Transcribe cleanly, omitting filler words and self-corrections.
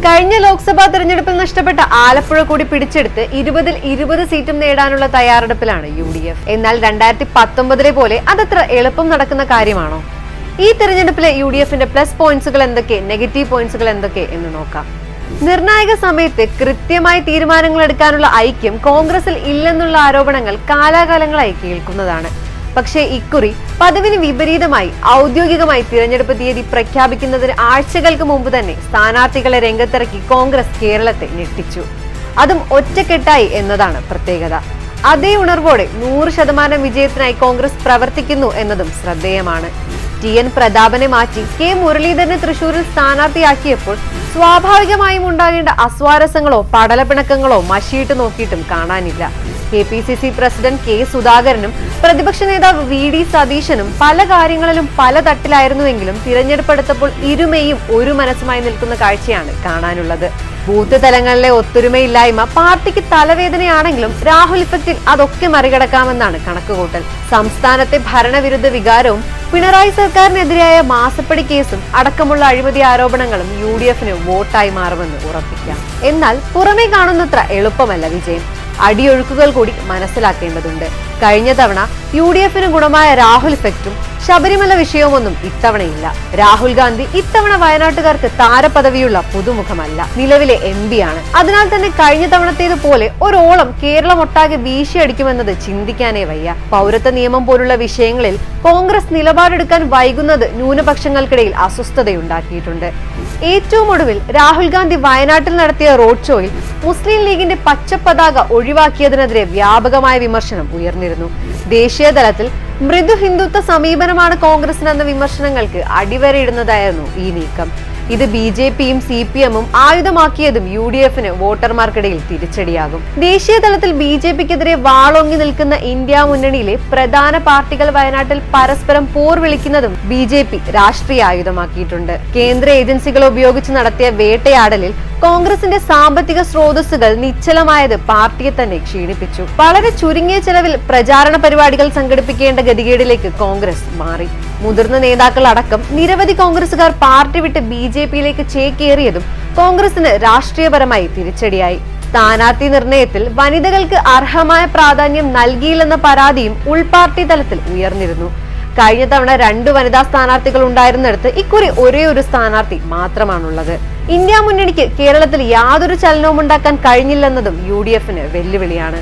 കഴിഞ്ഞ ലോക്സഭാ തെരഞ്ഞെടുപ്പിൽ നഷ്ടപ്പെട്ട ആലപ്പുഴ കൂടി പിടിച്ചെടുത്ത് 20-20 സീറ്റും നേടാനുള്ള തയ്യാറെടുപ്പിലാണ് UDF. എന്നാൽ 2019 പോലെ അതത്ര എളുപ്പം നടക്കുന്ന കാര്യമാണോ? ഈ തെരഞ്ഞെടുപ്പിലെ UDFന്റെ പ്ലസ് പോയിന്റ്സുകൾ എന്തൊക്കെ, നെഗറ്റീവ് പോയിന്റ്സുകൾ എന്തൊക്കെ എന്ന് നോക്കാം. നിർണായക സമയത്ത് കൃത്യമായി തീരുമാനങ്ങൾ എടുക്കാനുള്ള ഐക്യം കോൺഗ്രസിൽ ഇല്ലെന്നുള്ള ആരോപണങ്ങൾ കാലാകാലങ്ങളായി കേൾക്കുന്നതാണ്. പക്ഷേ ഇക്കുറി പതിവിന് വിപരീതമായി ഔദ്യോഗികമായി തിരഞ്ഞെടുപ്പ് തീയതി പ്രഖ്യാപിക്കുന്നതിന് ആഴ്ചകൾക്ക് മുമ്പ് തന്നെ സ്ഥാനാർത്ഥികളെ രംഗത്തിറക്കി കോൺഗ്രസ് കേരളത്തെ ഞെട്ടിച്ചു. അതും ഒറ്റക്കെട്ടായി എന്നതാണ് പ്രത്യേകത. അതേ ഉണർവോടെ 100% വിജയത്തിനായി കോൺഗ്രസ് പ്രവർത്തിക്കുന്നു എന്നതും ശ്രദ്ധേയമാണ്. TN പ്രതാപനെ മാറ്റി K മുരളീധരനെ തൃശൂരിൽ സ്ഥാനാർത്ഥിയാക്കിയപ്പോൾ സ്വാഭാവികമായും ഉണ്ടാകേണ്ട അസ്വാരസ്യങ്ങളോ പടലപ്പിണക്കങ്ങളോ മഷിയിട്ട് നോക്കിയിട്ടും കാണാനില്ല. KPCC പ്രസിഡന്റ് K സുധാകരനും പ്രതിപക്ഷ നേതാവ് VD സതീശനും പല കാര്യങ്ങളിലും പല തട്ടിലായിരുന്നുവെങ്കിലും തിരഞ്ഞെടുപ്പെടുത്തപ്പോൾ ഇരുമയും ഒരു മനസ്സുമായി നിൽക്കുന്ന കാഴ്ചയാണ് കാണാനുള്ളത്. ബൂത്ത് തലങ്ങളിലെ ഒത്തൊരുമയില്ലായ്മ പാർട്ടിക്ക് തലവേദനയാണെങ്കിലും രാഹുൽ ഇഫക്റ്റിൽ അതൊക്കെ മറികടക്കാമെന്നാണ് കണക്കുകൂട്ടൽ. സംസ്ഥാനത്തെ ഭരണവിരുദ്ധ വികാരവും പിണറായി സർക്കാരിനെതിരായ മാസപ്പടി കേസും അടക്കമുള്ള അഴിമതി ആരോപണങ്ങളും UDFന് വോട്ടായി മാറുമെന്ന് ഉറപ്പിക്കാം. എന്നാൽ പുറമേ കാണുന്നത്ര എളുപ്പമല്ല വിജയം. അടിയൊഴുക്കുകൾ കൂടി മനസ്സിലാക്കേണ്ടതുണ്ട്. കഴിഞ്ഞ തവണ UDFന് ഗുണമായ രാഹുൽ ഇഫക്റ്റും ശബരിമല വിഷയവുമൊന്നും ഇത്തവണയില്ല. രാഹുൽ ഗാന്ധി ഇത്തവണ വയനാട്ടുകാർക്ക് താരപദവിയുള്ള പുതുമുഖമല്ല, നിലവിലെ MP ആണ്. അതിനാൽ തന്നെ കഴിഞ്ഞ തവണത്തേതുപോലെ ഒരോളം കേരളം ഒട്ടാകെ വീശിയടിക്കുമെന്നത് ചിന്തിക്കാനേ വയ്യ. പൗരത്വ നിയമം പോലുള്ള വിഷയങ്ങളിൽ കോൺഗ്രസ് നിലപാടെടുക്കാൻ വൈകുന്നത് ന്യൂനപക്ഷങ്ങൾക്കിടയിൽ അസ്വസ്ഥതയുണ്ടാക്കിയിട്ടുണ്ട്. ഏറ്റവും ഒടുവിൽ രാഹുൽ ഗാന്ധി വയനാട്ടിൽ നടത്തിയ റോഡ് ഷോയിൽ മുസ്ലിം ലീഗിന്റെ പച്ചപ്പതാക ഒഴിവാക്കിയതിനെതിരെ വ്യാപകമായ വിമർശനം ഉയർന്നിരുന്നു. ദേശീയ തലത്തിൽ മൃദു ഹിന്ദുത്വ സമീപനമാണ് കോൺഗ്രസിനെന്ന വിമർശനങ്ങൾക്ക് അടിവരയിടുന്നതായിരുന്നു ഈ നീക്കം. ഇത് BJPയും CPMഉം ആയുധമാക്കിയതും UDFന് വോട്ടർമാർക്കിടയിൽ തിരിച്ചടിയാകും. ദേശീയ തലത്തിൽ BJPക്കെതിരെ വാളോങ്ങി നിൽക്കുന്ന ഇന്ത്യ മുന്നണിയിലെ പ്രധാന പാർട്ടികൾ വയനാട്ടിൽ പരസ്പരം പോർ വിളിക്കുന്നതും BJP രാഷ്ട്രീയ ആയുധമാക്കിയിട്ടുണ്ട്. കേന്ദ്ര ഏജൻസികൾ ഉപയോഗിച്ച് നടത്തിയ വേട്ടയാടലിൽ കോൺഗ്രസിന്റെ സാമ്പത്തിക സ്രോതസ്സുകൾ നിശ്ചലമായത് പാർട്ടിയെ തന്നെ ക്ഷീണിപ്പിച്ചു. വളരെ ചുരുങ്ങിയ ചെലവിൽ പ്രചാരണ പരിപാടികൾ സംഘടിപ്പിക്കേണ്ട ഗതികേടിലേക്ക് കോൺഗ്രസ് മാറി. മുതിർന്ന നേതാക്കൾ അടക്കം നിരവധി കോൺഗ്രസുകാർ പാർട്ടി വിട്ട് BJPയിലേക്ക് ചേക്കേറിയതും കോൺഗ്രസിന് രാഷ്ട്രീയപരമായി തിരിച്ചടിയായി. സ്ഥാനാർത്ഥി നിർണയത്തിൽ വനിതകൾക്ക് അർഹമായ പ്രാധാന്യം നൽകിയില്ലെന്ന പരാതിയും ഉൾപാർട്ടി തലത്തിൽ ഉയർന്നിരുന്നു. കഴിഞ്ഞ തവണ 2 വനിതാ സ്ഥാനാർത്ഥികൾ ഉണ്ടായിരുന്നിടത്ത് ഇക്കുറി ഒരേ ഒരു സ്ഥാനാർത്ഥി മാത്രമാണുള്ളത്. ഇന്ത്യ മുന്നണിക്ക് കേരളത്തിൽ യാതൊരു ചലനവും ഉണ്ടാക്കാൻ കഴിഞ്ഞില്ലെന്നതും UDFന് വെല്ലുവിളിയാണ്.